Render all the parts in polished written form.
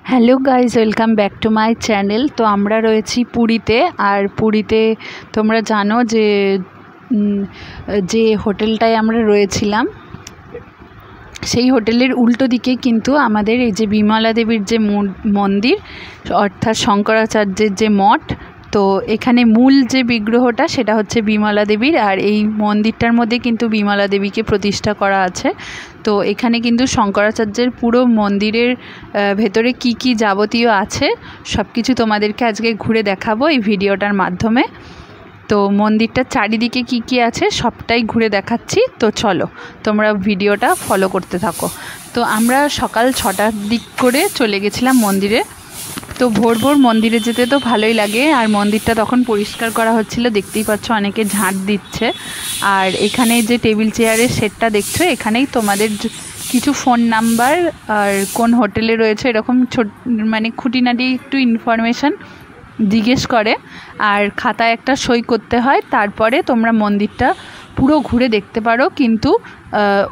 Hello guys, welcome back to my channel. তো আমরা রয়েছি পুরীতে। আর পুরীতে তোমরা জানো যে হোটেলটায় আমরা রয়েছিলাম সেই হোটেলের উল্টো দিকে কিন্তু আমাদের এই যে বিমলা দেবীর যে মন্দির, অর্থাৎ শঙ্করাচার্যের যে মঠ। তো এখানে মূল যে বিগ্রহটা সেটা হচ্ছে বিমলা দেবীর, আর এই মন্দিরটার মধ্যে কিন্তু বিমলা দেবীকে প্রতিষ্ঠা করা আছে। তো এখানে কিন্তু শঙ্করাচার্যের পুরো মন্দিরের ভেতরে কি কি যাবতীয় আছে সব কিছু তোমাদেরকে আজকে ঘুরে দেখাবো এই ভিডিওটার মাধ্যমে। তো মন্দিরটার চারিদিকে কি কি আছে সবটাই ঘুরে দেখাচ্ছি। তো চলো তোমরা ভিডিওটা ফলো করতে থাকো। তো আমরা সকাল 6টার দিক করে চলে গেছিলাম মন্দিরে। তো ভোর ভোর মন্দিরে যেতে তো ভালোই লাগে, আর মন্দিরটা তখন পরিষ্কার করা হচ্ছিল, দেখতেই পাচ্ছ অনেকে ঝাঁট দিচ্ছে। আর এখানে যে টেবিল চেয়ারের সেটটা দেখছো, এখানেই তোমাদের কিছু ফোন নাম্বার আর কোন হোটেলে রয়েছে এরকম মানে খুঁটিনাটি একটু ইনফরমেশান জিজ্ঞেস করে, আর খাতায় একটা সই করতে হয়। তারপরে তোমরা মন্দিরটা পুরো ঘুরে দেখতে পারো। কিন্তু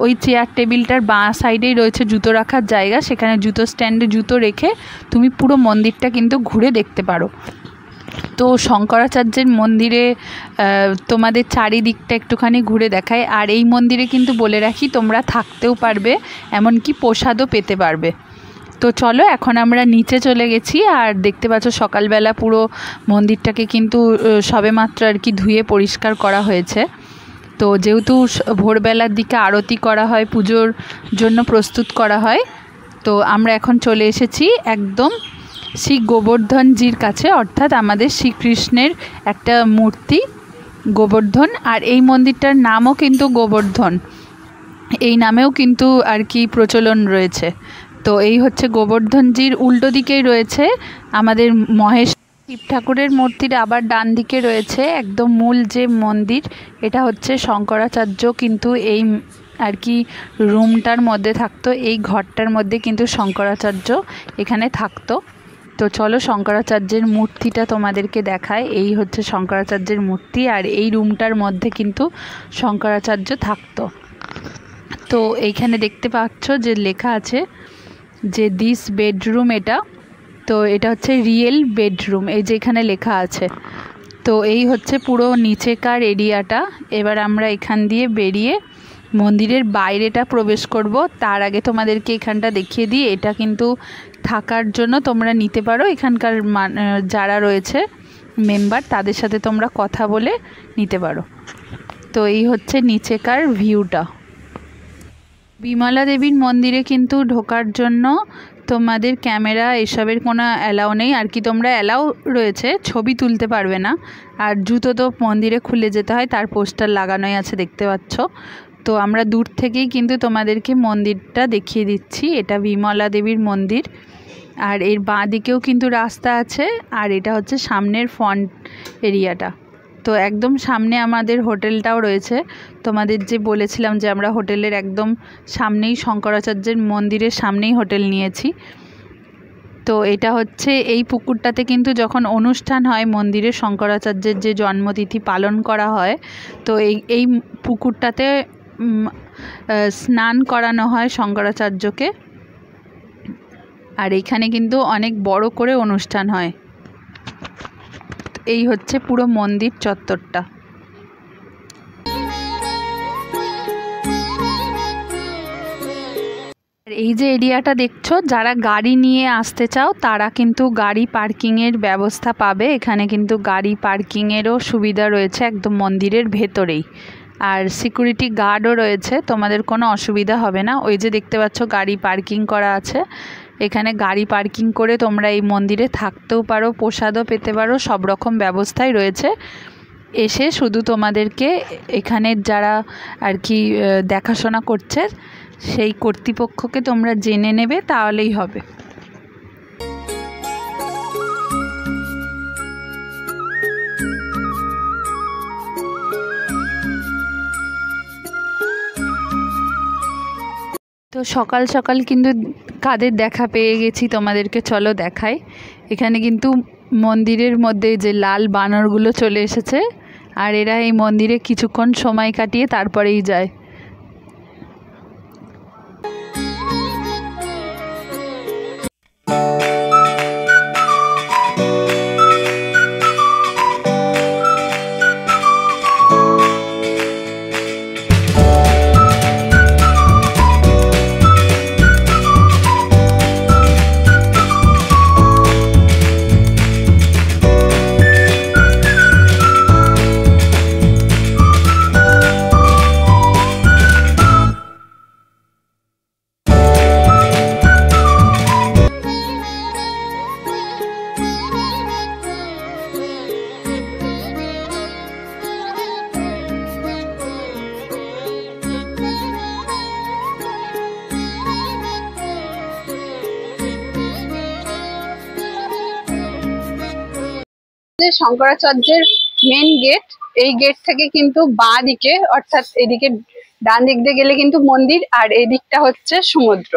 ওই চেয়ার টেবিলটার বাঁ সাইডেই রয়েছে জুতো রাখার জায়গা, সেখানে জুতো স্ট্যান্ডে জুতো রেখে তুমি পুরো মন্দিরটা কিন্তু ঘুরে দেখতে পারো। তো শঙ্করাচার্যের মন্দিরে তোমাদের চারিদিকটা একটুখানি ঘুরে দেখায়। আর এই মন্দিরে কিন্তু বলে রাখি তোমরা থাকতেও পারবে, এমনকি প্রসাদও পেতে পারবে। তো চলো এখন আমরা নিচে চলে গেছি। আর দেখতে পাচ্ছ সকালবেলা পুরো মন্দিরটাকে কিন্তু সবেমাত্র আর কি ধুয়ে পরিষ্কার করা হয়েছে। তো যেহেতু ভোরবেলার দিকে আরতি করা হয়, পুজোর জন্য প্রস্তুত করা হয়, তো আমরা এখন চলে এসেছি একদম শ্রী গোবর্ধনজির কাছে, অর্থাৎ আমাদের শ্রীকৃষ্ণের একটা মূর্তি গোবর্ধন। আর এই মন্দিরটার নামও কিন্তু গোবর্ধন, এই নামেও কিন্তু আর কি প্রচলন রয়েছে। তো এই হচ্ছে গোবর্ধনজির উল্টো দিকেই রয়েছে আমাদের মহেশ শিব ঠাকুরের মূর্তির, আবার ডান দিকে রয়েছে একদম মূল যে মন্দির, এটা হচ্ছে শঙ্করাচার্য কিন্তু এই আর কি রুমটার মধ্যে থাকতো, এই ঘরটার মধ্যে কিন্তু শঙ্করাচার্য এখানে থাকতো। তো চলো শঙ্করাচার্যের মূর্তিটা তোমাদেরকে দেখায়। এই হচ্ছে শঙ্করাচার্যের মূর্তি, আর এই রুমটার মধ্যে কিন্তু শঙ্করাচার্য থাকতো। তো এইখানে দেখতে পাচ্ছ যে লেখা আছে যে দিস বেডরুম, তো এটা হচ্ছে রিয়েল বেডরুম, এই যে এখানে লেখা আছে। তো এই হচ্ছে পুরো নিচেকার এরিয়াটা। এবার আমরা এখান দিয়ে বেরিয়ে মন্দিরের বাইরেটা প্রবেশ করব। তার আগে তোমাদেরকে এখানটা দেখিয়ে দিই, এটা কিন্তু থাকার জন্য তোমরা নিতে পারো, এখানকার যারা রয়েছে মেম্বার তাদের সাথে তোমরা কথা বলে নিতে পারো। তো এই হচ্ছে নিচেকার ভিউটা। বিমলা দেবীর মন্দিরে কিন্তু ঢোকার জন্য তোমাদের ক্যামেরা এসবের কোনো অ্যালাউ নেই আর কি, তোমরা অ্যালাউ রয়েছে, ছবি তুলতে পারবে না। আর জুতো তো মন্দিরে খুলে যেতে হয়, তার পোস্টার লাগানোই আছে দেখতে পাচ্ছ। তো আমরা দূর থেকেই কিন্তু তোমাদেরকে মন্দিরটা দেখিয়ে দিচ্ছি, এটা বিমলা দেবীর মন্দির। আর এর বাঁ দিকেও কিন্তু রাস্তা আছে, আর এটা হচ্ছে সামনের ফ্রন্ট এরিয়াটা। তো একদম সামনে আমাদের হোটেলটাও রয়েছে, তোমাদের যে বলেছিলাম যে আমরা হোটেলের একদম সামনেই শঙ্করাচার্যের মন্দিরের সামনেই হোটেল নিয়েছি। তো এটা হচ্ছে এই পুকুরটাতে কিন্তু যখন অনুষ্ঠান হয় মন্দিরে শঙ্করাচার্যের যে জন্মতিথি পালন করা হয়, তো এই পুকুরটাতে স্নান করানো হয় শঙ্করাচার্যকে। আর এইখানে কিন্তু অনেক বড় করে অনুষ্ঠান হয়। এই হচ্ছে পুরো মন্দির চত্বরটা। এই যে এরিয়াটা দেখছো, যারা গাড়ি নিয়ে আসতে চাও তারা কিন্তু গাড়ি পার্কিংয়ের ব্যবস্থা পাবে। এখানে কিন্তু গাড়ি পার্কিংয়েরও সুবিধা রয়েছে একদম মন্দিরের ভেতরেই। আর সিকিউরিটি গার্ডও রয়েছে, তোমাদের কোনো অসুবিধা হবে না। ওই যে দেখতে পাচ্ছ গাড়ি পার্কিং করা আছে, এখানে গাড়ি পার্কিং করে তোমরা এই মন্দিরে থাকতেও পারো, প্রসাদও পেতে পারো, সব রকম ব্যবস্থাই রয়েছে। এসে শুধু তোমাদেরকে এখানের যারা আর কি দেখাশোনা করছে সেই কর্তৃপক্ষকে তোমরা জেনে নেবে, তাহলেই হবে। তো সকাল সকাল কিন্তু কাদের দেখা পেয়ে গেছি তোমাদেরকে, চলো দেখাই। এখানে কিন্তু মন্দিরের মধ্যে যে লাল বানরগুলো চলে এসেছে, আর এরা এই মন্দিরে কিছুক্ষণ সময় কাটিয়ে তারপরেই যায়। শঙ্করাচার্যের মেন গেট, এই গেট থেকে কিন্তু বাঁ দিকে অর্থাৎ এদিকে ডান দিক দিয়ে গেলে কিন্তু মন্দির, আর এই দিকটা হচ্ছে সমুদ্র।